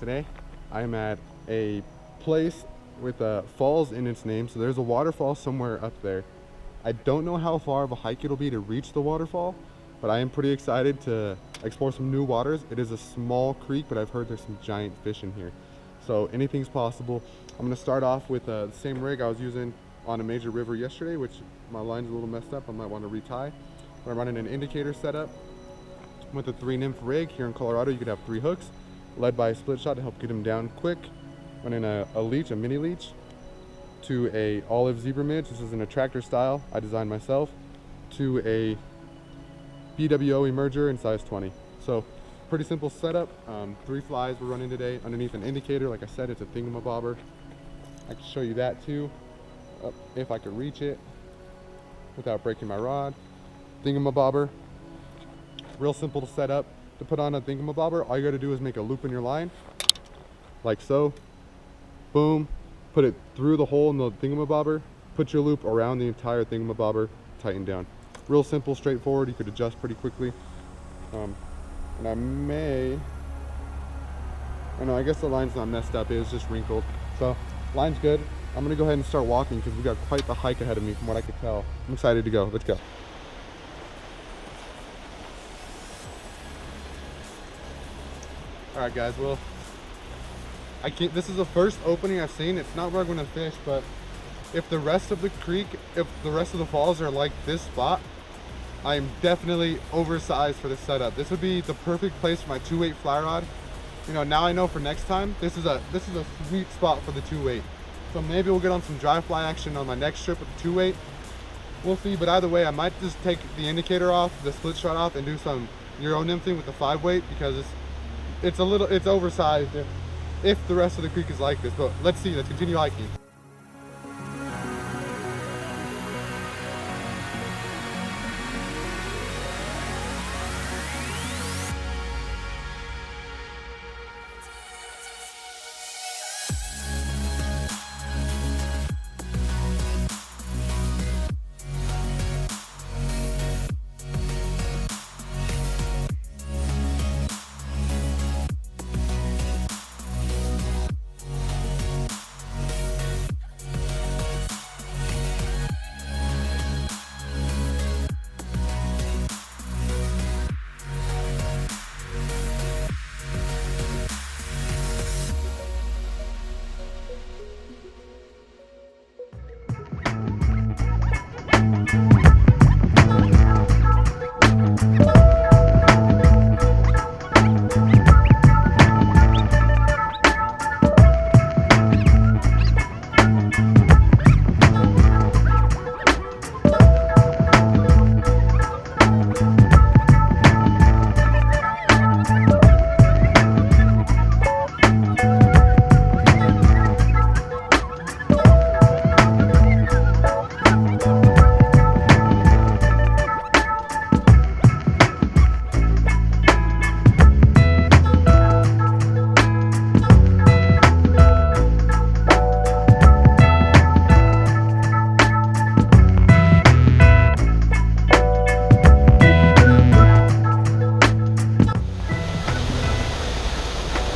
Today I am at a place with falls in its name, so there's a waterfall somewhere up there. I don't know how far of a hike it'll be to reach the waterfall, but I am pretty excited to explore some new waters. It is a small creek, but I've heard there's some giant fish in here, so anything's possible. I'm gonna start off with the same rig I was using on a major river yesterday, which my line's a little messed up. I might want to retie. I'm running an indicator setup with a 3 nymph rig. Here in Colorado you could have 3 hooks led by a split shot to help get them down quick. Running a leech, a mini leech, to a olive zebra midge. This is an attractor style I designed myself, to a BWO emerger in size 20. So pretty simple setup. 3 flies we're running today underneath an indicator. Like I said, it's a thingamabobber. I can show you that too, if I could reach it without breaking my rod. Thingamabobber, real simple to set up. To put on a thingamabobber, all you gotta do is make a loop in your line, like so. Boom, put it through the hole in the thingamabobber, put your loop around the entire thingamabobber, tighten down. Real simple, straightforward. You could adjust pretty quickly. And I guess the line's not messed up, it was just wrinkled. So line's good. I'm gonna go ahead and start walking because we got quite the hike ahead of me from what I could tell. I'm excited to go. Let's go. All right, guys. Well, this is the first opening I've seen. It's not where I'm gonna fish, but if the rest of the creek, if the rest of the falls are like this spot, I am definitely oversized for this setup. This would be the perfect place for my 2-weight fly rod. You know, now I know for next time, this is a sweet spot for the 2-weight. So maybe we'll get on some dry fly action on my next trip with the 2-weight. We'll see, but either way, I might just take the indicator off, the split shot off, and do some Euro nymphing with the 5-weight because it's oversized if the rest of the creek is like this. But let's see, let's continue hiking.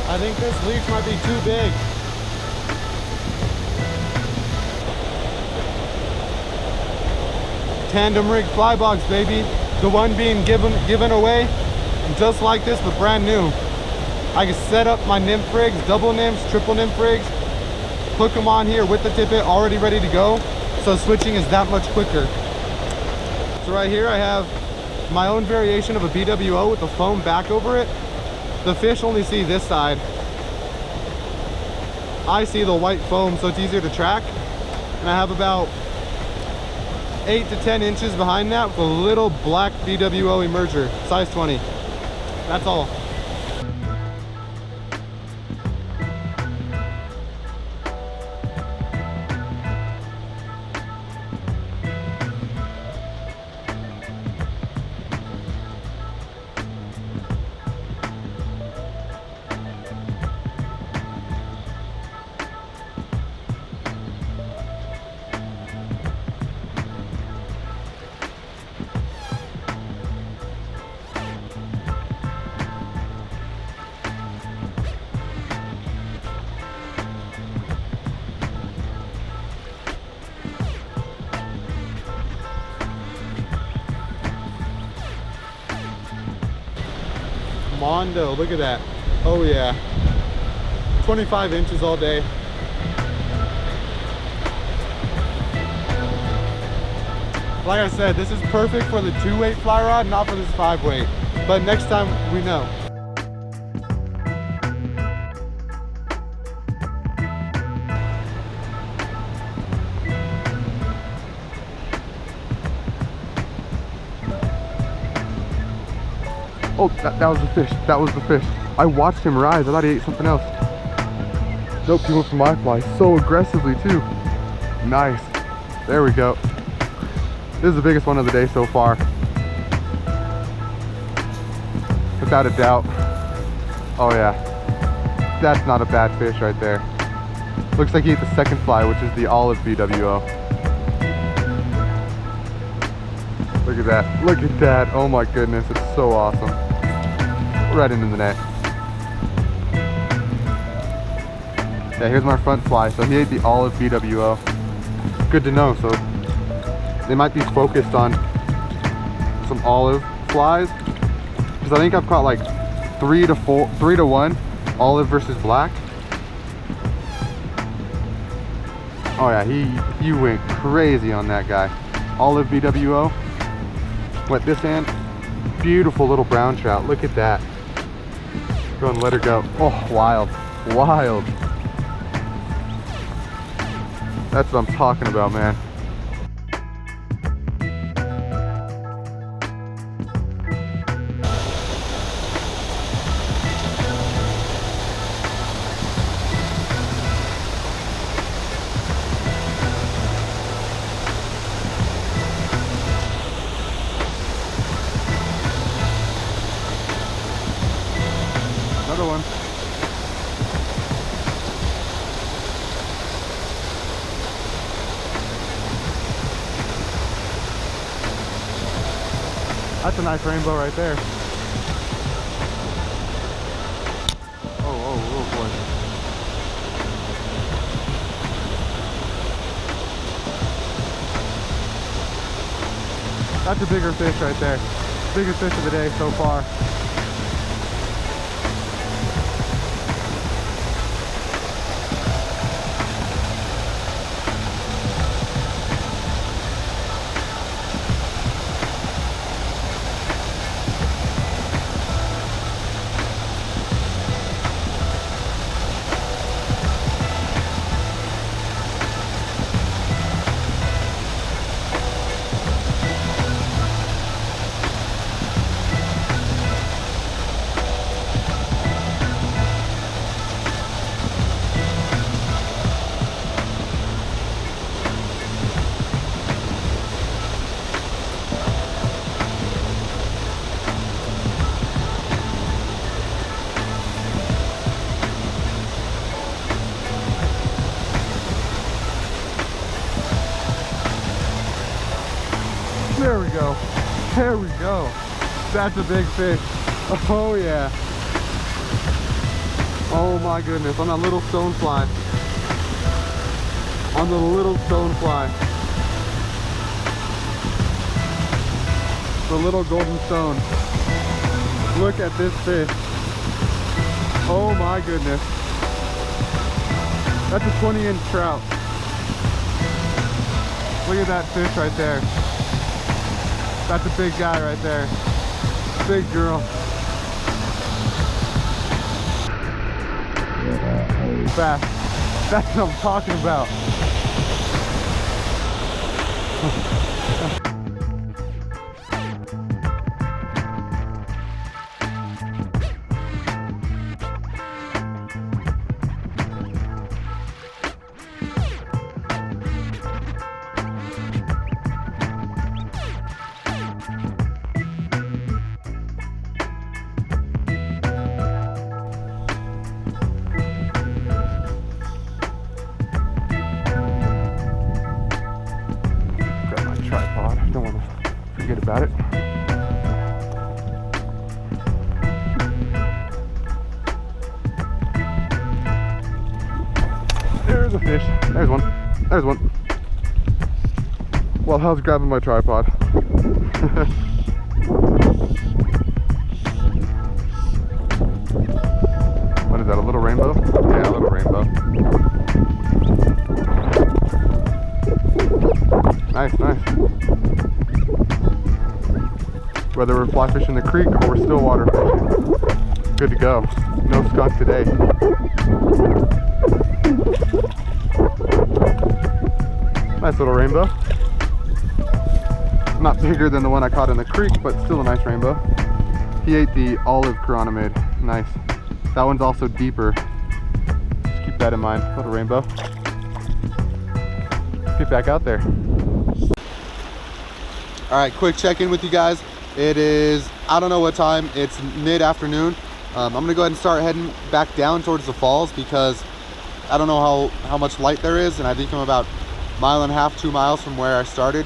I think this leech might be too big. Tandem rig fly box, baby. The one being given away, just like this, but brand new. I can set up my nymph rigs, double nymphs, triple nymph rigs, hook them on here with the tippet already ready to go. So switching is that much quicker. So right here I have my own variation of a BWO with the foam back over it. The fish only see this side. I see the white foam, so it's easier to track. And I have about 8 to 10 inches behind that with a little black BWO emerger, size 20. That's all. Mondo, look at that. Oh yeah. 25 inches all day. Like I said, this is perfect for the 2-weight fly rod, not for this 5-weight. But next time we know. Oh, that was the fish. That was the fish. I watched him rise. I thought he ate something else. Nope, he went for my fly so aggressively too. Nice. There we go. This is the biggest one of the day so far. Without a doubt. Oh yeah. That's not a bad fish right there. Looks like he ate the second fly, which is the olive BWO. Look at that. Look at that. Oh my goodness. It's so awesome. Right into the net. Yeah, here's my front fly. So he ate the olive BWO. Good to know. So they might be focused on some olive flies. Because I think I've caught like 3 to 1 olive versus black. Oh yeah, he went crazy on that guy. Olive BWO. Went this hand. Beautiful little brown trout. Look at that. Go and let her go. Oh, wild. Wild. That's what I'm talking about, man. Another one. That's a nice rainbow right there. Oh boy. That's a bigger fish right there. Biggest fish of the day so far. There we go. There we go. That's a big fish. Oh yeah. Oh my goodness. On that little stone fly. On the little stone fly. The little golden stone. Look at this fish. Oh my goodness. That's a 20-inch trout. Look at that fish right there. That's a big guy right there. Big girl. Fast. That's what I'm talking about. Forget about it. There's a fish. There's one. There's one. Well, how's grabbing my tripod? is that, a little rainbow? Yeah, a little rainbow. Nice, nice. Whether we're fly fishing the creek or we're still water fishing, good to go. No skunk today. Nice little rainbow. Not bigger than the one I caught in the creek, but still a nice rainbow. He ate the olive chironomid. Nice. That one's also deeper. Just keep that in mind. Little rainbow. Get back out there. All right, quick check-in with you guys. It is, I don't know what time, it's mid-afternoon. I'm gonna go ahead and start heading back down towards the falls because I don't know how much light there is, and I think I'm about 1.5 miles, 2 miles from where I started.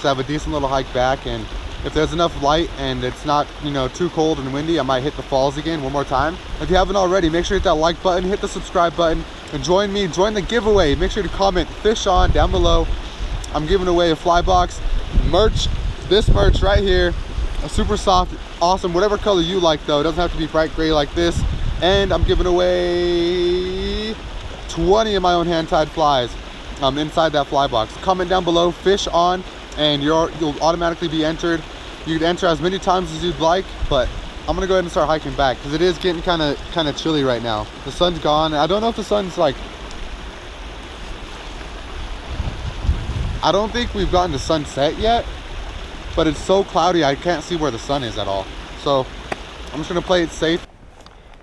So I have a decent little hike back, and if there's enough light and it's not, you know, too cold and windy, I might hit the falls again one more time. If you haven't already, make sure to hit that like button, hit the subscribe button, and join me, join the giveaway. Make sure to comment fish on down below. I'm giving away a fly box, merch, this merch right here, a super soft, awesome, whatever color you like though. It doesn't have to be bright gray like this. And I'm giving away 20 of my own hand-tied flies inside that fly box. Comment down below, fish on, and you'll automatically be entered. You can enter as many times as you'd like, but I'm gonna go ahead and start hiking back because it is getting kind of chilly right now. The sun's gone. I don't know if the sun's like, I don't think we've gotten to sunset yet, but it's so cloudy I can't see where the sun is at all. So I'm just gonna play it safe.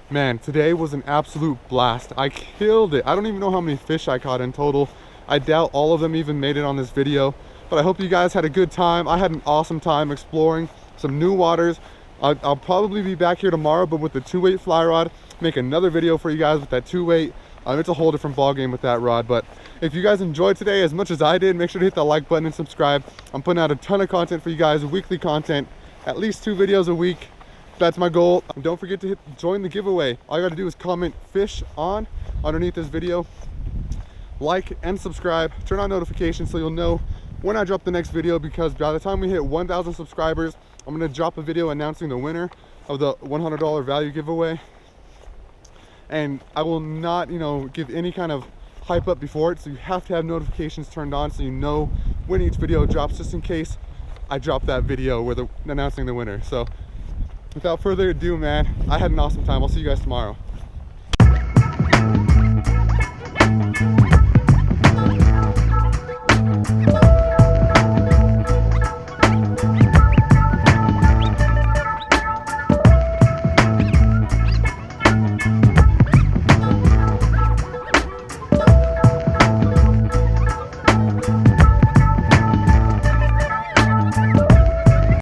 Man, today was an absolute blast. I killed it. I don't even know how many fish I caught in total. I doubt all of them even made it on this video, but I hope you guys had a good time. I had an awesome time exploring some new waters. I'll probably be back here tomorrow, but with the 2-weight fly rod, make another video for you guys with that 2-weight. It's a whole different ball game with that rod. But if you guys enjoyed today as much as I did, make sure to hit that like button and subscribe. I'm putting out a ton of content for you guys, weekly content, at least 2 videos a week. That's my goal. And don't forget to join the giveaway. All you gotta do is comment fish on underneath this video, like and subscribe, turn on notifications so you'll know when I drop the next video, because by the time we hit 1,000 subscribers, I'm gonna drop a video announcing the winner of the $100 value giveaway. And I will not, you know, give any kind of hype up before it, so you have to have notifications turned on so you know when each video drops, just in case I drop that video where announcing the winner. So without further ado, man, I had an awesome time. I'll see you guys tomorrow.